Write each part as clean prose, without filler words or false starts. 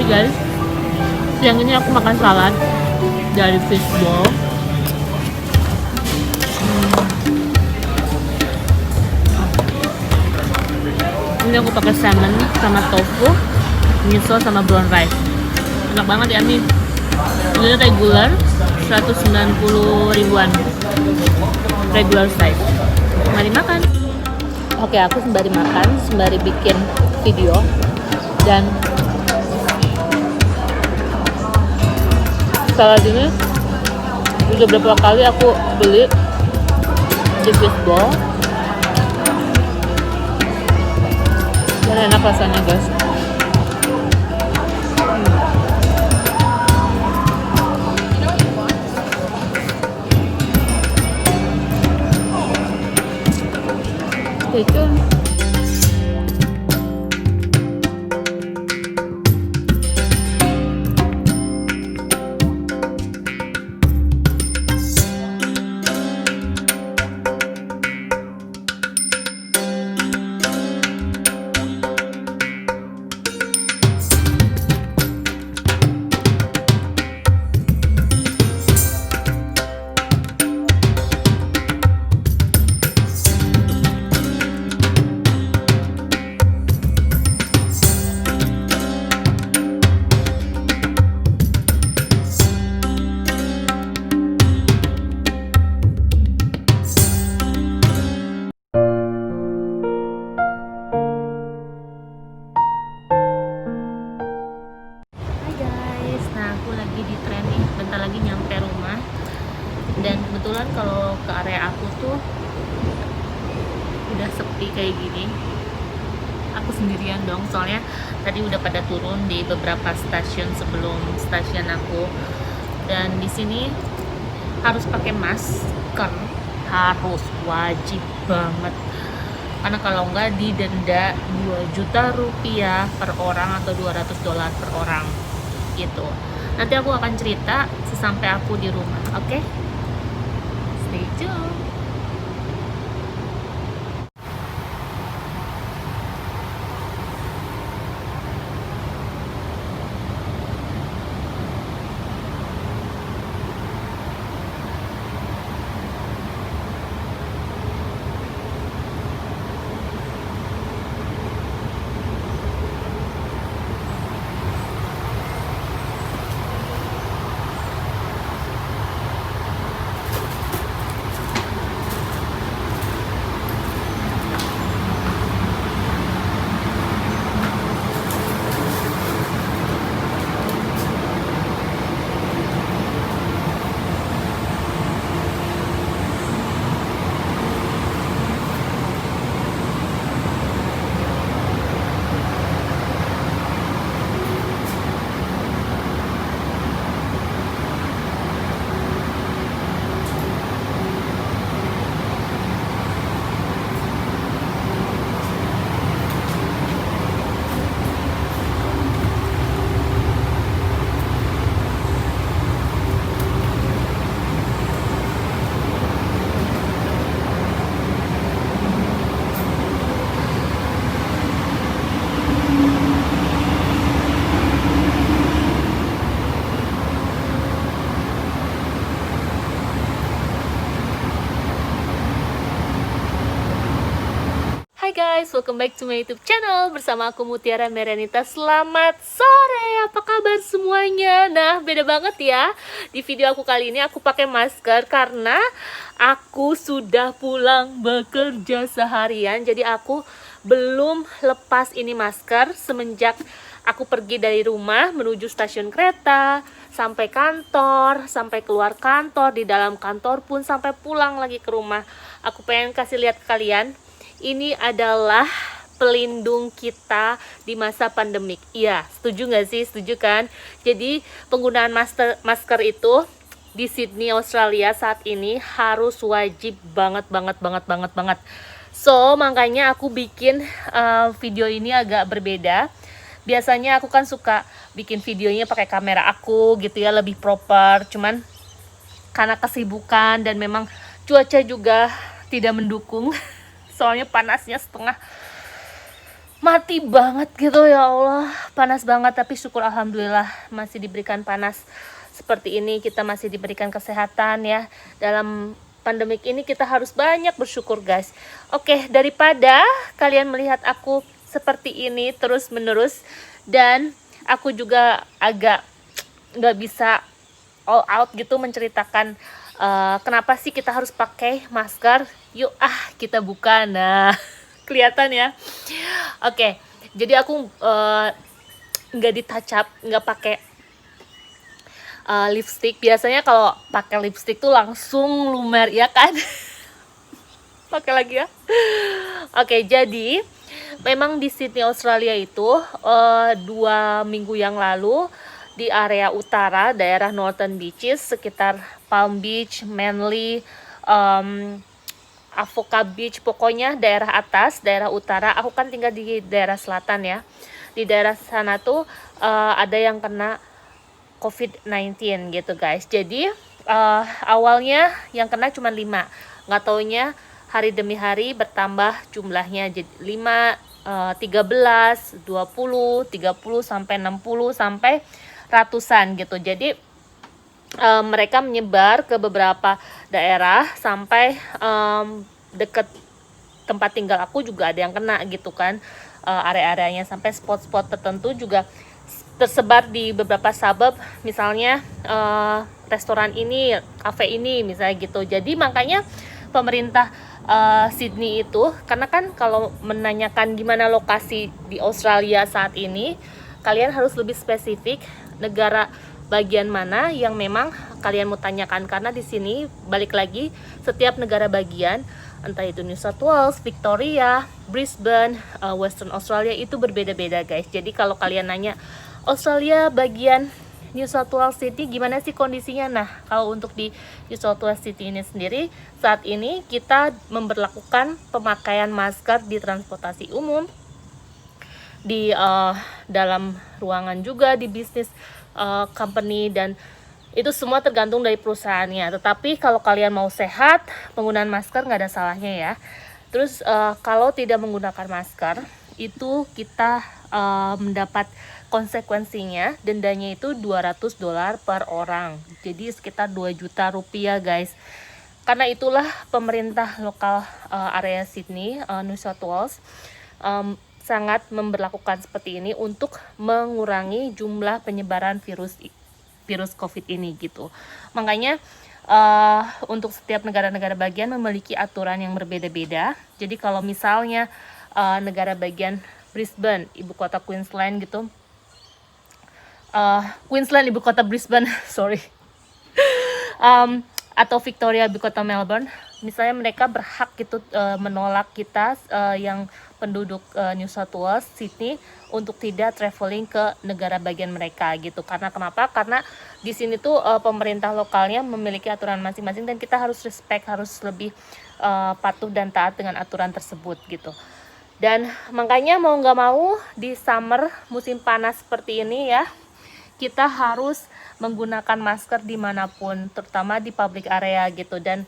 guys, siang ini aku makan salad dari fishbowl. Ini aku pakai salmon sama tofu, miso sama brown rice. Enak banget ya nih. Ini regular 190 ribuan, regular size. Mari makan. Oke, aku sembari makan, sembari bikin video. Dan salad ini udah berapa kali aku beli di fishbowl dan enak rasanya guys. Stay tuned. Di tren nih, bentar lagi nyampe rumah. Dan kebetulan kalau ke area aku tuh udah sepi kayak gini. Aku sendirian dong, soalnya tadi udah pada turun di beberapa stasiun sebelum stasiun aku. Dan di sini harus pakai masker, harus wajib banget. Karena kalau enggak didenda 2 juta rupiah per orang atau $200 per orang gitu. Nanti aku akan cerita sesampai aku di rumah, oke? Stay tune. Hai guys, welcome back to my YouTube channel. Bersama aku Mutiara Merenita. Selamat sore, apa kabar semuanya? Nah, beda banget ya. Di video aku kali ini aku pakai masker karena aku sudah pulang bekerja seharian. Jadi aku belum lepas ini masker semenjak aku pergi dari rumah menuju stasiun kereta, sampai kantor, sampai keluar kantor, di dalam kantor pun, sampai pulang lagi ke rumah. Aku pengen kasih lihat ke kalian. Ini adalah pelindung kita di masa pandemik. Iya, setuju nggak sih? Setuju kan? Jadi penggunaan masker itu di Sydney, Australia saat ini harus wajib banget. So, makanya aku bikin video ini agak berbeda. Biasanya aku kan suka bikin videonya pakai kamera aku gitu ya, lebih proper. Cuman karena kesibukan dan memang cuaca juga tidak mendukung. Soalnya panasnya setengah mati banget gitu, ya Allah. panas banget, tapi syukur alhamdulillah masih diberikan panas seperti ini, kita masih diberikan kesehatan ya. Dalam pandemik ini kita harus banyak bersyukur guys. Oke, daripada kalian melihat aku seperti ini terus menerus, dan aku juga agak nggak bisa all out gitu menceritakan kenapa sih kita harus pakai masker. Yuk kita buka. Nah kelihatan ya. Oke, jadi aku nggak di touch up, nggak pakai lipstick. Biasanya kalau pakai lipstick tuh langsung lumer ya kan. Pakai lagi ya. Oke, jadi memang di Sydney Australia itu 2 minggu yang lalu di area utara daerah Northern Beaches sekitar Palm Beach, Manly, Avoca Beach, pokoknya daerah atas, daerah utara. Aku kan tinggal di daerah selatan ya. Di daerah sana tuh ada yang kena COVID-19 gitu guys. Jadi awalnya yang kena cuma 5. Nggak taunya hari demi hari bertambah jumlahnya. Jadi 5, 13, 20, 30, sampai 60, sampai ratusan gitu. Jadi mereka menyebar ke beberapa daerah sampai deket tempat tinggal aku juga ada yang kena gitu kan. Area-areanya sampai spot-spot tertentu juga tersebar di beberapa suburb, misalnya restoran ini, kafe ini misalnya gitu. Jadi makanya pemerintah Sydney itu, karena kan kalau menanyakan gimana lokasi di Australia saat ini, kalian harus lebih spesifik negara bagian mana yang memang kalian mau tanyakan, karena di sini balik lagi setiap negara bagian, entah itu New South Wales, Victoria, Brisbane, Western Australia itu berbeda-beda guys. Jadi kalau kalian nanya Australia bagian New South Wales City gimana sih kondisinya? Nah, kalau untuk di New South Wales City ini sendiri, saat ini kita memberlakukan pemakaian masker di transportasi umum, di dalam ruangan juga, di bisnis company, dan itu semua tergantung dari perusahaannya. Tetapi kalau kalian mau sehat, penggunaan masker nggak ada salahnya ya. Terus kalau tidak menggunakan masker, itu kita mendapat konsekuensinya, dendanya itu $200 per orang. Jadi sekitar 2 juta rupiah guys. Karena itulah pemerintah lokal area Sydney, New South Wales, sangat memberlakukan seperti ini untuk mengurangi jumlah penyebaran virus COVID ini gitu. Makanya untuk setiap negara-negara bagian memiliki aturan yang berbeda-beda. Jadi kalau misalnya negara bagian Brisbane, ibu kota Queensland gitu, Queensland ibu kota Brisbane sorry, atau Victoria ibu kota Melbourne, misalnya mereka berhak gitu menolak kita yang penduduk New South Wales Sydney untuk tidak traveling ke negara bagian mereka gitu. Karena kenapa? Karena di sini tuh pemerintah lokalnya memiliki aturan masing-masing, dan kita harus respect, harus lebih patuh dan taat dengan aturan tersebut gitu. Dan makanya mau nggak mau di summer, musim panas seperti ini ya, kita harus menggunakan masker dimanapun, terutama di public area gitu. Dan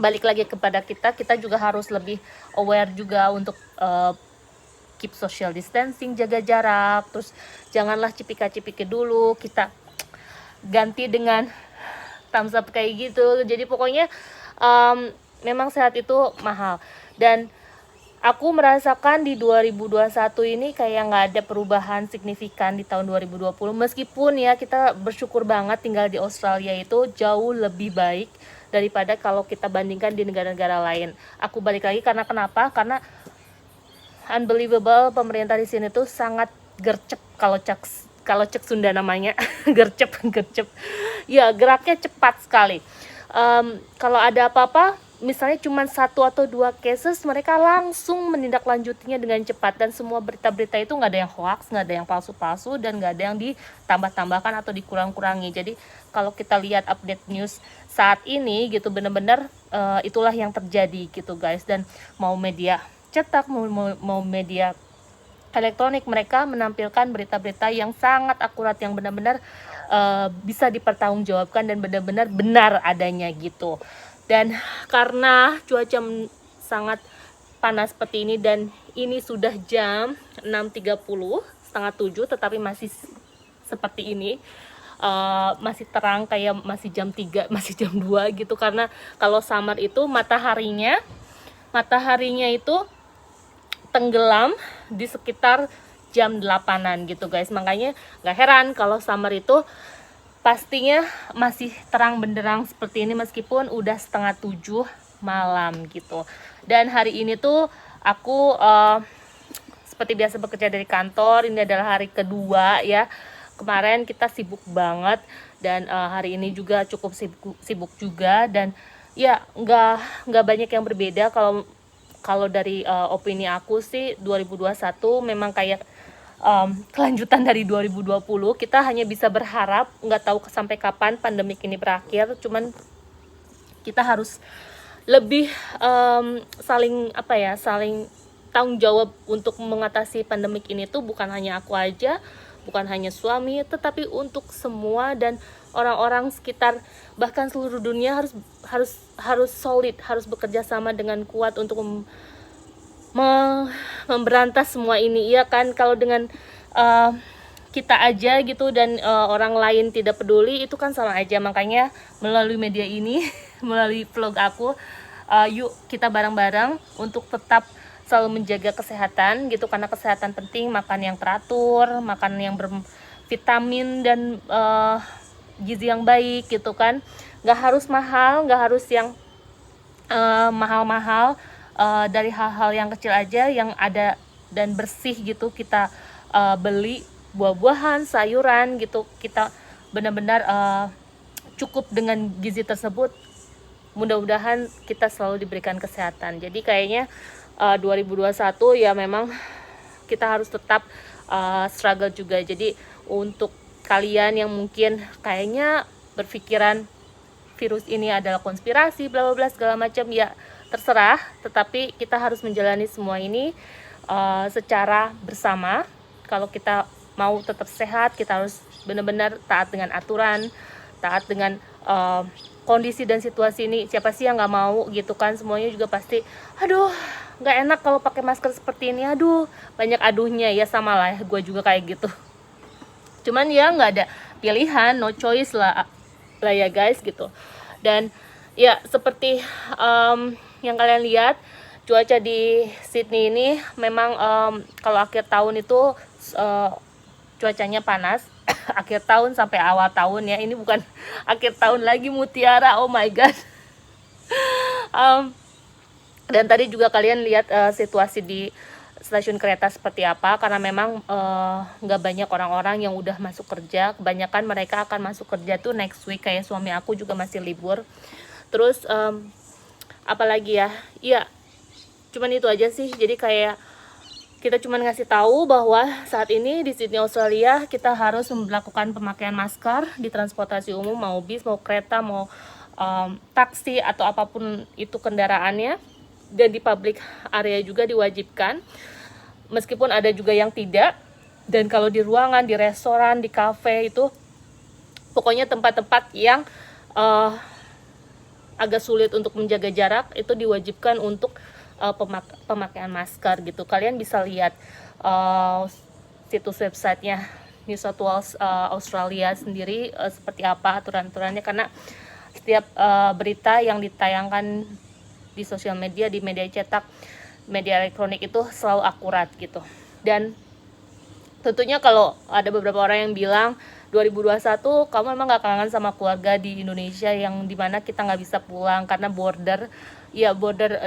balik lagi kepada kita juga harus lebih aware juga untuk keep social distancing, jaga jarak. Terus janganlah cipika-cipiki dulu, kita ganti dengan thumbs up kayak gitu. Jadi pokoknya memang sehat itu mahal. Dan aku merasakan di 2021 ini kayak nggak ada perubahan signifikan di tahun 2020. Meskipun ya kita bersyukur banget tinggal di Australia itu jauh lebih baik daripada kalau kita bandingkan di negara-negara lain. Aku balik lagi karena kenapa? Karena unbelievable, pemerintah di sini tuh sangat gercep, kalau cek Sunda namanya gercep. Ya, geraknya cepat sekali. Kalau ada apa-apa, misalnya cuma 1 atau 2 cases, mereka langsung menindaklanjutinya dengan cepat. Dan semua berita-berita itu nggak ada yang hoax, nggak ada yang palsu-palsu, dan nggak ada yang ditambah-tambahkan atau dikurang-kurangi. Jadi kalau kita lihat update news saat ini gitu, bener-bener itulah yang terjadi gitu guys. Dan mau media cetak, mau media elektronik, mereka menampilkan berita-berita yang sangat akurat, yang benar-benar bisa dipertanggungjawabkan dan benar-benar benar adanya gitu. Dan karena cuaca sangat panas seperti ini, dan ini sudah jam 6.30, setengah 7, tetapi masih seperti ini. Masih terang kayak masih jam 3, masih jam 2 gitu, karena kalau summer itu mataharinya itu tenggelam di sekitar jam 8-an gitu guys. Makanya gak heran kalau summer itu pastinya masih terang benderang seperti ini meskipun udah setengah 7 malam gitu. Dan hari ini tuh aku seperti biasa bekerja dari kantor. Ini adalah hari kedua ya. Kemarin kita sibuk banget, dan hari ini juga cukup sibuk juga. Dan ya nggak banyak yang berbeda. Kalau dari opini aku sih 2021 memang kayak kelanjutan dari 2020. Kita hanya bisa berharap, nggak tahu sampai kapan pandemik ini berakhir. Cuman kita harus lebih saling tanggung jawab untuk mengatasi pandemik ini tuh bukan hanya aku aja, bukan hanya suami, tetapi untuk semua dan orang-orang sekitar, bahkan seluruh dunia harus solid, harus bekerja sama dengan kuat untuk memberantas semua ini, ya kan? Kalau dengan kita aja gitu dan orang lain tidak peduli, itu kan sama aja. Makanya melalui media ini melalui vlog aku, yuk kita bareng-bareng untuk tetap selalu menjaga kesehatan gitu, karena kesehatan penting. Makan yang teratur, makan yang bervitamin dan gizi yang baik gitu kan. Nggak harus mahal, nggak harus yang mahal-mahal. Dari hal-hal yang kecil aja yang ada dan bersih gitu, kita beli buah-buahan, sayuran gitu, kita benar-benar cukup dengan gizi tersebut. Mudah-mudahan kita selalu diberikan kesehatan. Jadi kayaknya 2021 ya memang kita harus tetap struggle juga. Jadi untuk kalian yang mungkin kayaknya berpikiran virus ini adalah konspirasi bla bla bla segala macam, ya terserah, tetapi kita harus menjalani semua ini secara bersama. Kalau kita mau tetap sehat, kita harus benar-benar taat dengan aturan, taat dengan kondisi dan situasi ini. Siapa sih yang nggak mau gitu kan? Semuanya juga pasti, aduh nggak enak kalau pakai masker seperti ini, aduh banyak aduhnya ya, sama lah gue juga kayak gitu. Cuman ya nggak ada pilihan, no choice lah ya guys gitu. Dan ya seperti yang kalian lihat, cuaca di Sydney ini memang kalau akhir tahun itu cuacanya panas. Akhir tahun sampai awal tahun ya, ini bukan akhir tahun lagi Mutiara, oh my god. Dan tadi juga kalian lihat situasi di stasiun kereta seperti apa, karena memang nggak banyak orang-orang yang udah masuk kerja. Kebanyakan mereka akan masuk kerja tuh next week, kayak suami aku juga masih libur. Terus apalagi ya cuman itu aja sih. Jadi kayak kita cuman ngasih tahu bahwa saat ini di Sydney Australia kita harus melakukan pemakaian masker di transportasi umum, mau bis, mau kereta, mau taksi atau apapun itu kendaraannya, dan di public area juga diwajibkan, meskipun ada juga yang tidak. Dan kalau di ruangan, di restoran, di kafe itu pokoknya tempat-tempat yang agak sulit untuk menjaga jarak, itu diwajibkan untuk pemakaian masker gitu. Kalian bisa lihat situs websitenya New South Wales Australia sendiri seperti apa aturan-aturannya, karena setiap berita yang ditayangkan di sosial media, di media cetak, media elektronik itu selalu akurat gitu. Dan tentunya kalau ada beberapa orang yang bilang 2021 kamu emang gak kangen sama keluarga di Indonesia, yang dimana kita gak bisa pulang karena border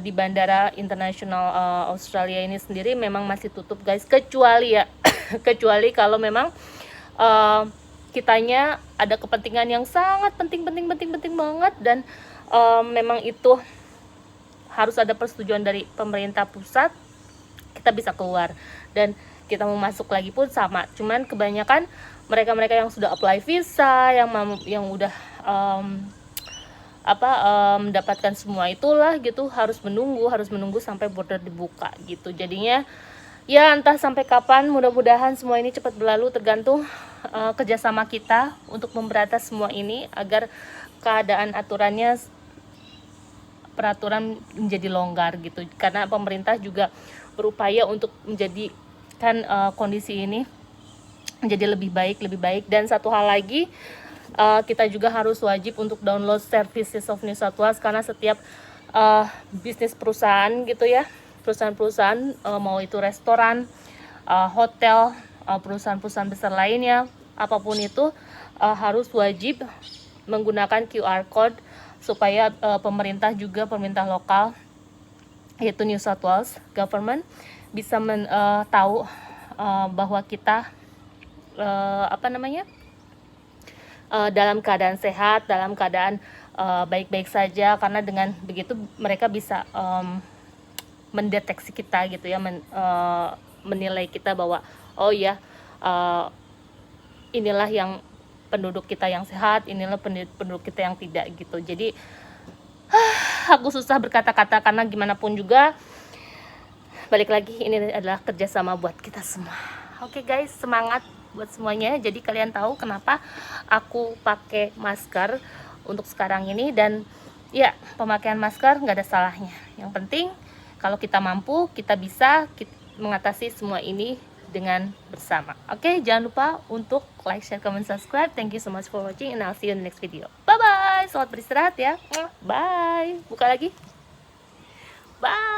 di Bandara Internasional Australia ini sendiri memang masih tutup guys, kecuali kecuali kalau memang kitanya ada kepentingan yang sangat penting banget, dan memang itu harus ada persetujuan dari pemerintah pusat, kita bisa keluar. Dan kita mau masuk lagi pun sama. Cuman kebanyakan mereka yang sudah apply visa, yang udah mendapatkan semua itulah gitu, harus menunggu sampai border dibuka gitu. Jadinya ya entah sampai kapan, mudah-mudahan semua ini cepat berlalu, tergantung kerjasama kita untuk memberantas semua ini agar keadaan aturannya peraturan menjadi longgar gitu, karena pemerintah juga berupaya untuk menjadikan kondisi ini menjadi lebih baik. Dan satu hal lagi, kita juga harus wajib untuk download Services of New South Wales, karena setiap bisnis perusahaan gitu ya, perusahaan-perusahaan mau itu restoran, hotel, perusahaan-perusahaan besar lainnya, apapun itu harus wajib menggunakan QR code supaya pemerintah lokal yaitu New South Wales government bisa tahu bahwa kita dalam keadaan sehat, dalam keadaan baik-baik saja, karena dengan begitu mereka bisa mendeteksi kita gitu ya, menilai kita bahwa oh ya, inilah yang penduduk kita yang sehat, inilah penduduk kita yang tidak gitu. Jadi aku susah berkata-kata, karena gimana pun juga balik lagi ini adalah kerjasama buat kita semua. Oke guys, semangat buat semuanya. Jadi kalian tahu kenapa aku pakai masker untuk sekarang ini, dan ya, pemakaian masker nggak ada salahnya. Yang penting kalau kita mampu, kita bisa mengatasi semua ini dengan bersama. Oke, jangan lupa untuk like, share, comment, subscribe. Thank you so much for watching, and I'll see you in the next video. Bye bye. Selamat beristirahat ya. Bye. Buka lagi. Bye.